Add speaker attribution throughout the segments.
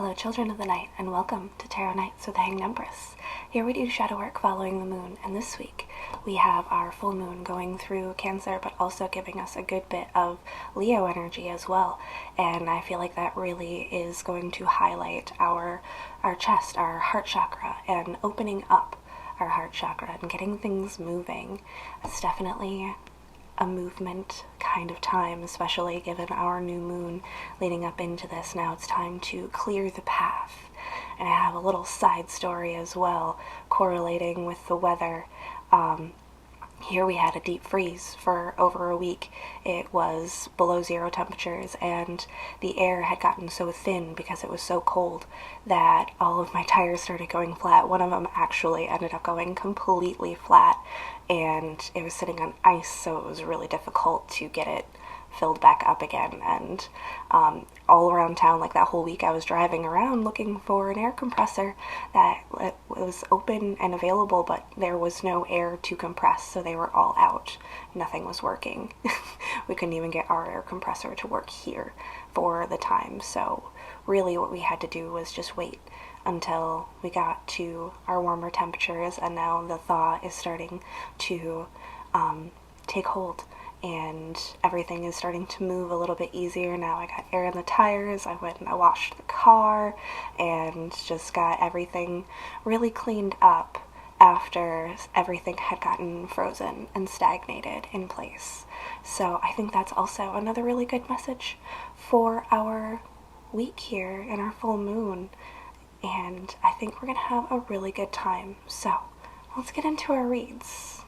Speaker 1: Hello, children of the night, and welcome to Tarot Nights with the Hanged Empress. Here we do shadow work following the moon, and this week we have our full moon going through Cancer, but also giving us a good bit of Leo energy as well. And I feel like that really is going to highlight our chest, our heart chakra, and opening up our heart chakra and getting things moving. It's definitely a movement kind of time, especially given our new moon leading up into this. Now it's time to clear the path. And I have a little side story as well correlating with the weather. Here we had a deep freeze for over a week. It was below zero temperatures, and the air had gotten so thin because it was so cold that all of my tires started going flat. One of them actually ended up going completely flat, and it was sitting on ice, so it was really difficult to get it filled back up again. And all around town, like that whole week, I was driving around looking for an air compressor that was open and available, but there was no air to compress, so they were all out. Nothing was working. We couldn't even get our air compressor to work here for the time, so really what we had to do was just wait until we got to our warmer temperatures, and now the thaw is starting to take hold, and everything is starting to move a little bit easier. Now I got air in the tires, I went and I washed the car, and just got everything really cleaned up after everything had gotten frozen and stagnated in place. So I think that's also another really good message for our week here in our full moon, and I think we're gonna have a really good time. So let's get into our reads.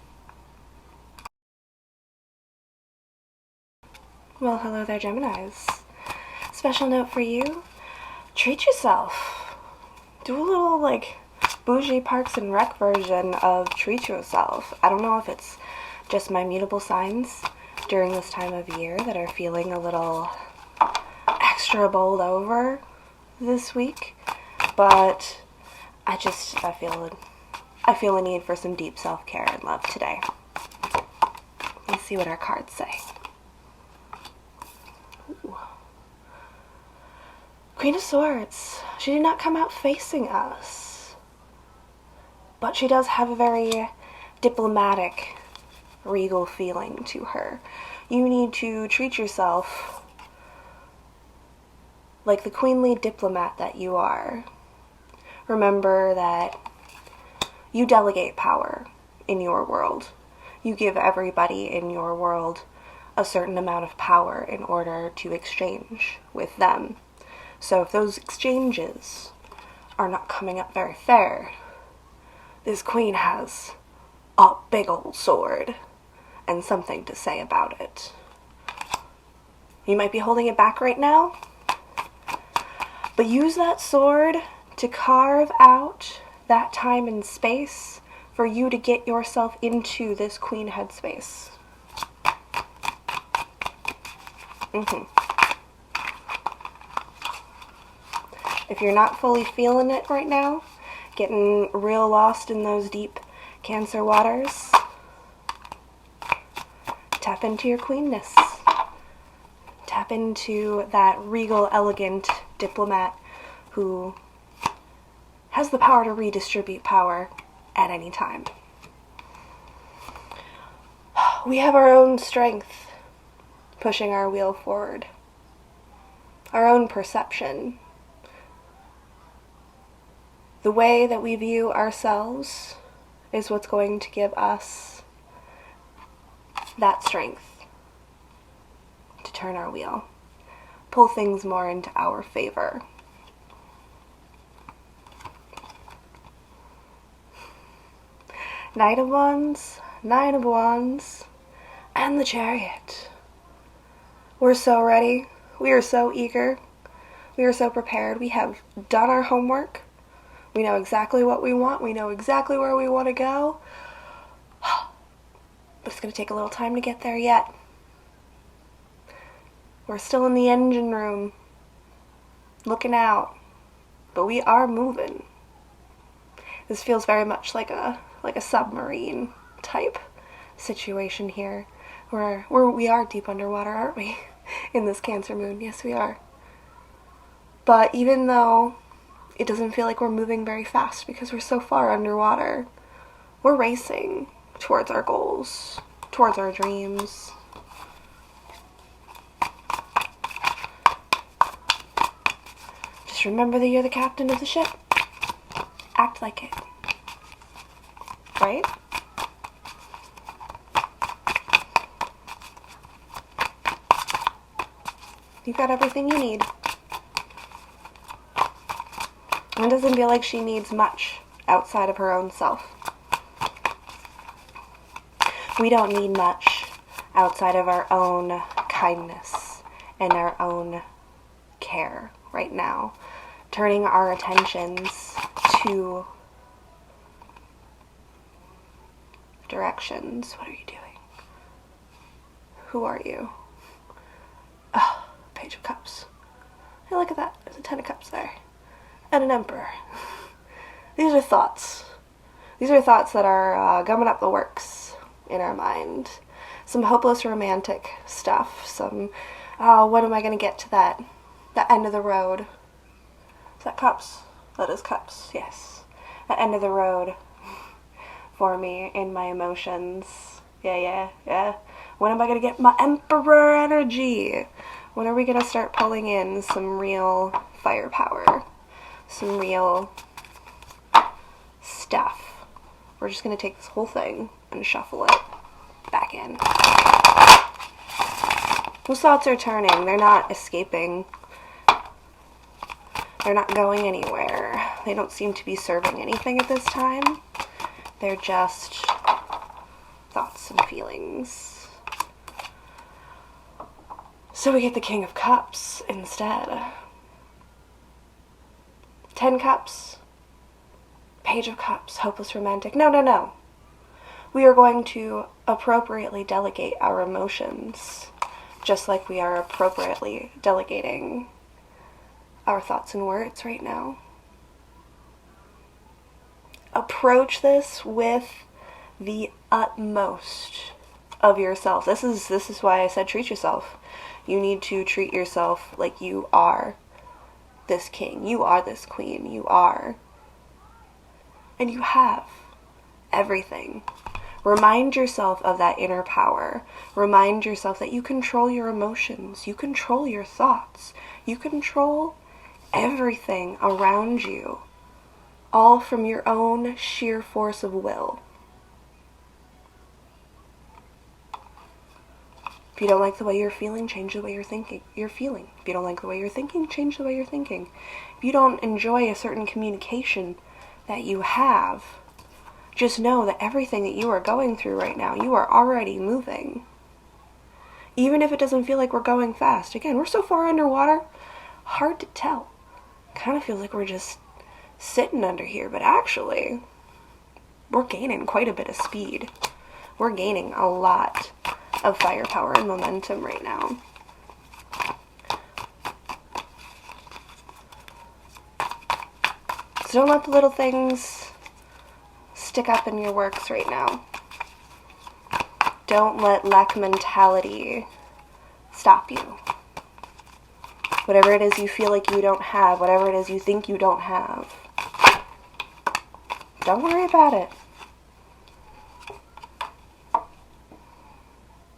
Speaker 1: Well, hello there, Geminis. Special note for you, treat yourself. Do a little, bougie Parks and Rec version of treat yourself. I don't know if it's just my mutable signs during this time of year that are feeling a little extra bowled over this week, but I feel a need for some deep self-care and love today. Let's see what our cards say. Ooh. Queen of Swords. She did not come out facing us, but she does have a very diplomatic, regal feeling to her. You need to treat yourself like the queenly diplomat that you are. Remember that you delegate power in your world. You give everybody in your world a certain amount of power in order to exchange with them. So if those exchanges are not coming up very fair, this queen has a big old sword and something to say about it. You might be holding it back right now, but use that sword to carve out that time and space for you to get yourself into this queen headspace. If you're not fully feeling it right now, getting real lost in those deep Cancer waters, tap into your queenness. Tap into that regal, elegant diplomat who has the power to redistribute power at any time. We have our own strength pushing our wheel forward, our own perception. The way that we view ourselves is what's going to give us that strength to turn our wheel, pull things more into our favor. Knight of Wands, Nine of Wands, and the Chariot. We're so ready. We are so eager. We are so prepared. We have done our homework. We know exactly what we want. We know exactly where we want to go. But it's going to take a little time to get there yet. We're still in the engine room, looking out. But we are moving. This feels very much like a submarine type situation here, where we are deep underwater, aren't we? In this Cancer moon, yes we are. But even though It doesn't feel like we're moving very fast because we're so far underwater. We're racing towards our goals, towards our dreams. Just remember that you're the captain of the ship. Act like it. Right? You've got everything you need. And it doesn't feel like she needs much outside of her own self. We don't need much outside of our own kindness and our own care right now. Turning our attentions to directions. What are you doing? Who are you? Oh, Page of Cups. Hey, look at that. There's a 10 of Cups there. And an Emperor. These are thoughts. These are thoughts that are gumming up the works in our mind. Some hopeless romantic stuff. Some, when am I going to get to that end of the road? Is that Cups? That is Cups, yes. That end of the road for me in my emotions. Yeah. When am I going to get my Emperor energy? When are we going to start pulling in some real firepower? Some real stuff. We're just going to take this whole thing and shuffle it back in. Those thoughts are turning. They're not escaping. They're not going anywhere. They don't seem to be serving anything at this time. They're just thoughts and feelings. So we get the King of Cups instead. 10 Cups. Page of Cups. Hopeless romantic. No. We are going to appropriately delegate our emotions, just like we are appropriately delegating our thoughts and words right now. Approach this with the utmost of yourself. This is why I said treat yourself. You need to treat yourself like you are this king. You are this queen. You are. And you have everything. Remind yourself of that inner power. Remind yourself that you control your emotions. You control your thoughts. You control everything around you. All from your own sheer force of will. If you don't like the way you're feeling, change the way you're feeling. If you don't like the way you're thinking, change the way you're thinking. If you don't enjoy a certain communication that you have, just know that everything that you are going through right now, you are already moving. Even if it doesn't feel like we're going fast. Again, we're so far underwater, hard to tell. Kind of feels like we're just sitting under here, but actually, we're gaining quite a bit of speed. We're gaining a lot of firepower and momentum right now. So don't let the little things stick up in your works right now. Don't let lack mentality stop you. Whatever it is you feel like you don't have, whatever it is you think you don't have, don't worry about it.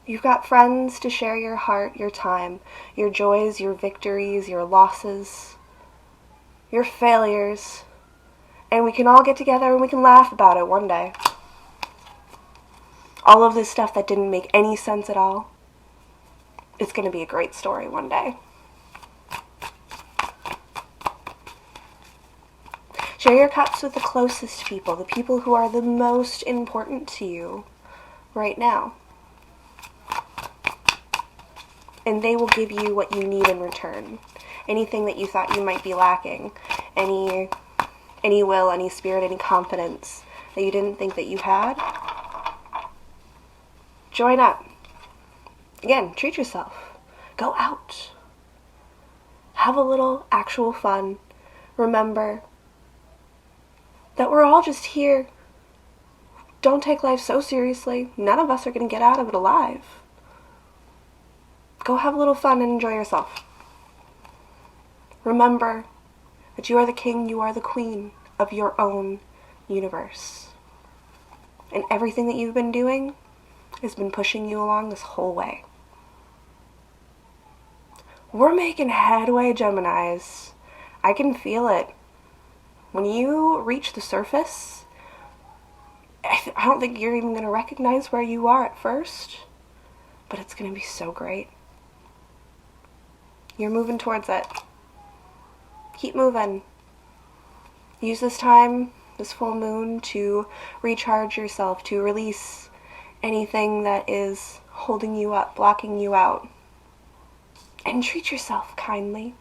Speaker 1: You've got friends to share your heart, your time, your joys, your victories, your losses, your failures. And we can all get together and we can laugh about it one day. All of this stuff that didn't make any sense at all, it's going to be a great story one day. Share your cups with the closest people, the people who are the most important to you right now. And they will give you what you need in return. Anything that you thought you might be lacking, any will, any spirit, any confidence that you didn't think that you had, join up. Again, treat yourself. Go out. Have a little actual fun. Remember that we're all just here. Don't take life so seriously. None of us are going to get out of it alive. Go have a little fun and enjoy yourself. Remember that you are the king, you are the queen of your own universe. And everything that you've been doing has been pushing you along this whole way. We're making headway, Geminis. I can feel it. When you reach the surface, I don't think you're even going to recognize where you are at first, but it's going to be so great. You're moving towards it. Keep moving. Use this time, this full moon, to recharge yourself, to release anything that is holding you up, blocking you out. And treat yourself kindly.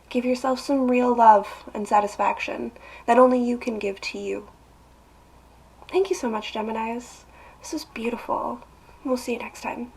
Speaker 1: Give yourself some real love and satisfaction that only you can give to you. Thank you so much, Geminis. This was beautiful. We'll see you next time.